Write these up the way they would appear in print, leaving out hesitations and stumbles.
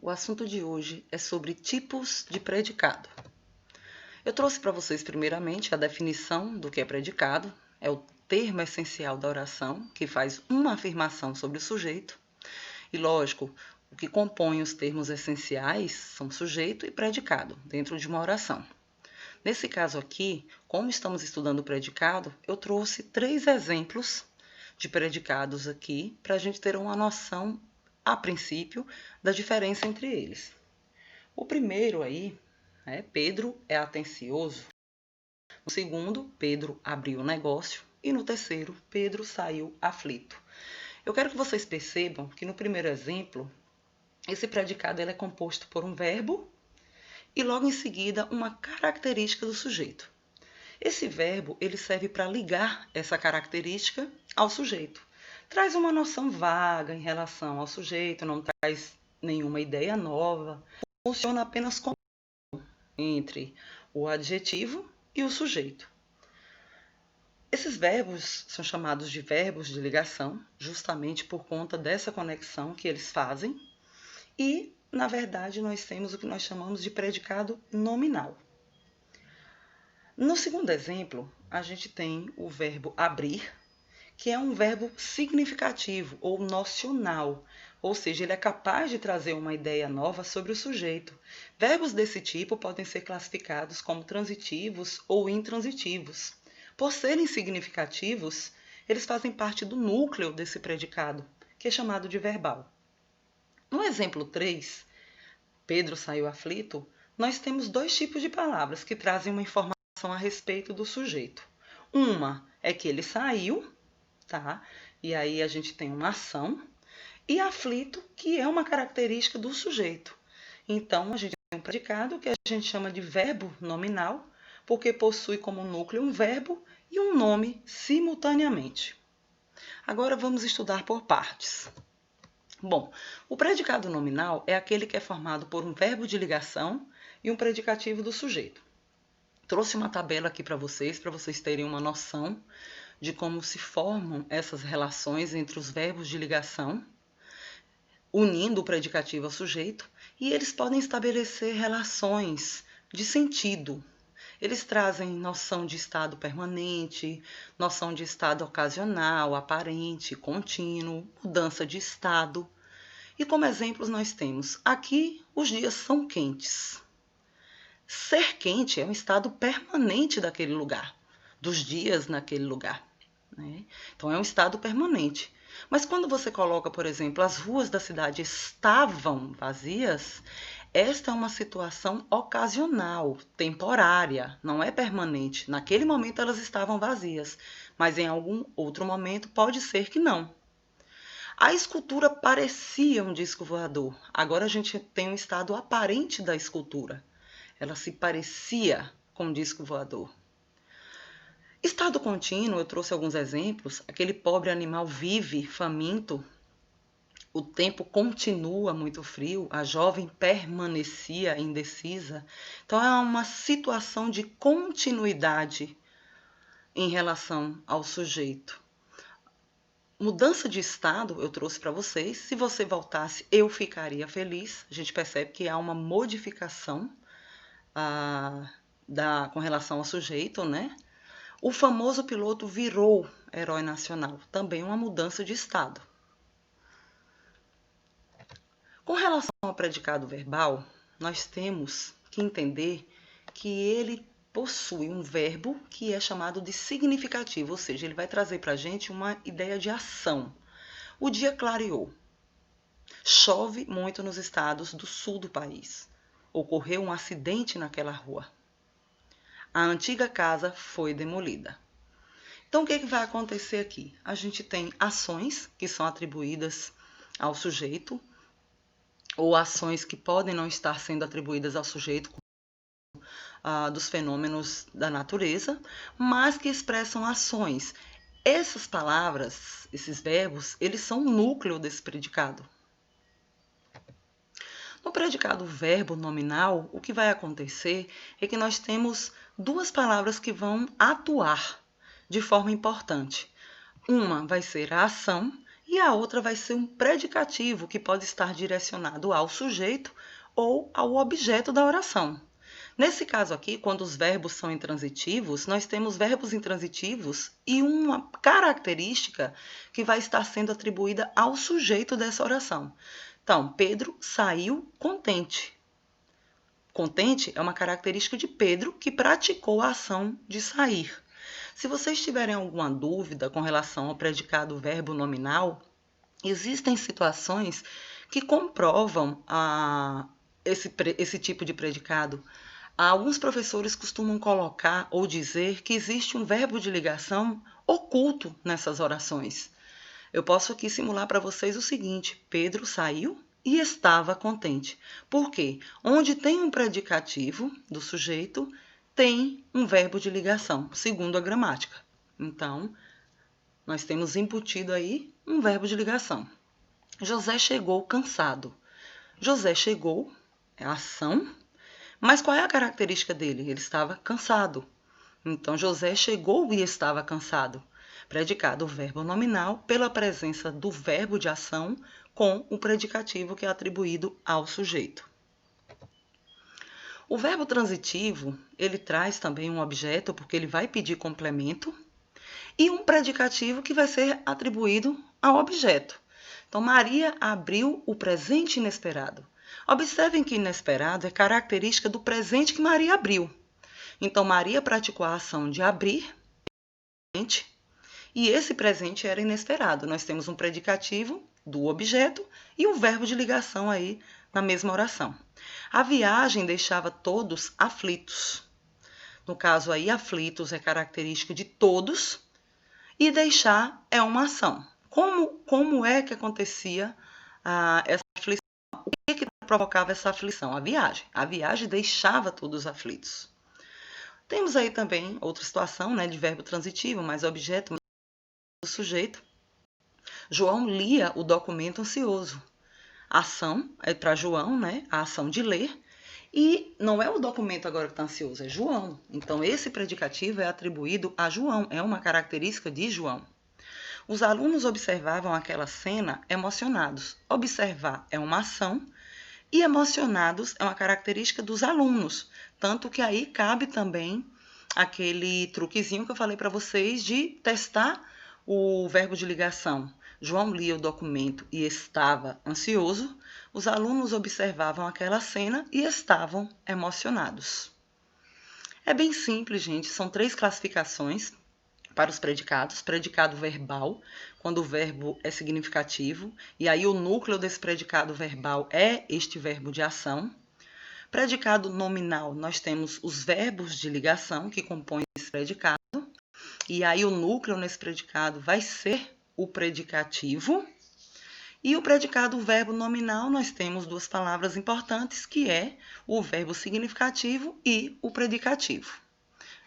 O assunto de hoje é sobre tipos de predicado. Eu trouxe para vocês primeiramente a definição do que é predicado, é o termo essencial da oração, que faz uma afirmação sobre o sujeito. E lógico, o que compõe os termos essenciais são sujeito e predicado, dentro de uma oração. Nesse caso aqui, como estamos estudando o predicado, eu trouxe 3 exemplos de predicados aqui, para a gente ter uma noção, a princípio, da diferença entre eles. O primeiro aí, Pedro é atencioso. No segundo, Pedro abriu o negócio. E no terceiro, Pedro saiu aflito. Eu quero que vocês percebam que no primeiro exemplo, esse predicado ele é composto por um verbo e logo em seguida uma característica do sujeito. Esse verbo ele serve para ligar essa característica ao sujeito. Traz uma noção vaga em relação ao sujeito, não traz nenhuma ideia nova. Funciona apenas como entre o adjetivo e o sujeito. Esses verbos são chamados de verbos de ligação, justamente por conta dessa conexão que eles fazem. E, na verdade, nós temos o que nós chamamos de predicado nominal. No segundo exemplo, a gente tem o verbo abrir, que é um verbo significativo ou nocional, ou seja, ele é capaz de trazer uma ideia nova sobre o sujeito. Verbos desse tipo podem ser classificados como transitivos ou intransitivos. Por serem significativos, eles fazem parte do núcleo desse predicado, que é chamado de verbal. No exemplo 3, Pedro saiu aflito, nós temos 2 tipos de palavras que trazem uma informação a respeito do sujeito. Uma é que ele saiu, tá? E aí a gente tem uma ação, e aflito, que é uma característica do sujeito. Então, a gente tem um predicado que a gente chama de verbo nominal, porque possui como núcleo um verbo e um nome simultaneamente. Agora vamos estudar por partes. Bom, o predicado nominal é aquele que é formado por um verbo de ligação e um predicativo do sujeito. Trouxe uma tabela aqui para vocês terem uma noção de como se formam essas relações entre os verbos de ligação, unindo o predicativo ao sujeito, e eles podem estabelecer relações de sentido. Eles trazem noção de estado permanente, noção de estado ocasional, aparente, contínuo, mudança de estado. E como exemplos nós temos, aqui os dias são quentes. Ser quente é um estado permanente daquele lugar, dos dias naquele lugar. Então, é um estado permanente. Mas quando você coloca, por exemplo, as ruas da cidade estavam vazias, esta é uma situação ocasional, temporária, não é permanente. Naquele momento elas estavam vazias, mas em algum outro momento pode ser que não. A escultura parecia um disco voador. Agora a gente tem um estado aparente da escultura. Ela se parecia com um disco voador. Estado contínuo, eu trouxe alguns exemplos. Aquele pobre animal vive faminto, o tempo continua muito frio, a jovem permanecia indecisa. Então, é uma situação de continuidade em relação ao sujeito. Mudança de estado, eu trouxe para vocês. Se você voltasse, eu ficaria feliz. A gente percebe que há uma modificação com relação ao sujeito, né? O famoso piloto virou herói nacional, também uma mudança de estado. Com relação ao predicado verbal, nós temos que entender que ele possui um verbo que é chamado de significativo, ou seja, ele vai trazer para a gente uma ideia de ação. O dia clareou. Chove muito nos estados do sul do país. Ocorreu um acidente naquela rua. A antiga casa foi demolida. Então, o que vai acontecer aqui? A gente tem ações que são atribuídas ao sujeito, ou ações que podem não estar sendo atribuídas ao sujeito dos fenômenos da natureza, mas que expressam ações. Essas palavras, esses verbos, eles são o núcleo desse predicado. No predicado verbo nominal, o que vai acontecer é que nós temos 2 palavras que vão atuar de forma importante. Uma vai ser a ação E a outra vai ser um predicativo, que pode estar direcionado ao sujeito ou ao objeto da oração. Nesse caso aqui, quando os verbos são intransitivos, nós temos verbos intransitivos e uma característica que vai estar sendo atribuída ao sujeito dessa oração. Então, Pedro saiu contente. Contente é uma característica de Pedro que praticou a ação de sair. Se vocês tiverem alguma dúvida com relação ao predicado verbo nominal, existem situações que comprovam esse tipo de predicado. Alguns professores costumam colocar ou dizer que existe um verbo de ligação oculto nessas orações. Eu posso aqui simular para vocês o seguinte: Pedro saiu e estava contente. Por quê? Onde tem um predicativo do sujeito, tem um verbo de ligação, segundo a gramática. Então, nós temos embutido aí um verbo de ligação. José chegou cansado. José chegou, é a ação, mas qual é a característica dele? Ele estava cansado. Então, José chegou e estava cansado. Predicado o verbo nominal pela presença do verbo de ação com o predicativo que é atribuído ao sujeito. O verbo transitivo, ele traz também um objeto, porque ele vai pedir complemento, e um predicativo que vai ser atribuído ao objeto. Então, Maria abriu o presente inesperado. Observem que inesperado é característica do presente que Maria abriu. Então, Maria praticou a ação de abrir presente, e esse presente era inesperado. Nós temos um predicativo do objeto e um verbo de ligação aí na mesma oração. A viagem deixava todos aflitos. No caso aí, aflitos é característica de todos e deixar é uma ação. Como é que acontecia essa aflição? O que provocava essa aflição? A viagem. A viagem deixava todos aflitos. Temos aí também outra situação, né, de verbo transitivo, mais objeto, do sujeito. João lia o documento ansioso. A ação é para João, né, a ação de ler. E não é o documento agora que está ansioso, é João. Então, esse predicativo é atribuído a João, é uma característica de João. Os alunos observavam aquela cena emocionados. Observar é uma ação e emocionados é uma característica dos alunos. Tanto que aí cabe também aquele truquezinho que eu falei para vocês de testar o verbo de ligação. João lia o documento e estava ansioso. Os alunos observavam aquela cena e estavam emocionados. É bem simples, gente. São 3 classificações para os predicados. Predicado verbal, quando o verbo é significativo, e aí o núcleo desse predicado verbal é este verbo de ação. Predicado nominal, nós temos os verbos de ligação que compõem esse predicado, e aí o núcleo nesse predicado vai ser o predicativo. E o predicado verbo nominal, nós temos 2 palavras importantes, que é o verbo significativo e o predicativo.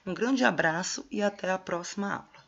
Um grande abraço e até a próxima aula.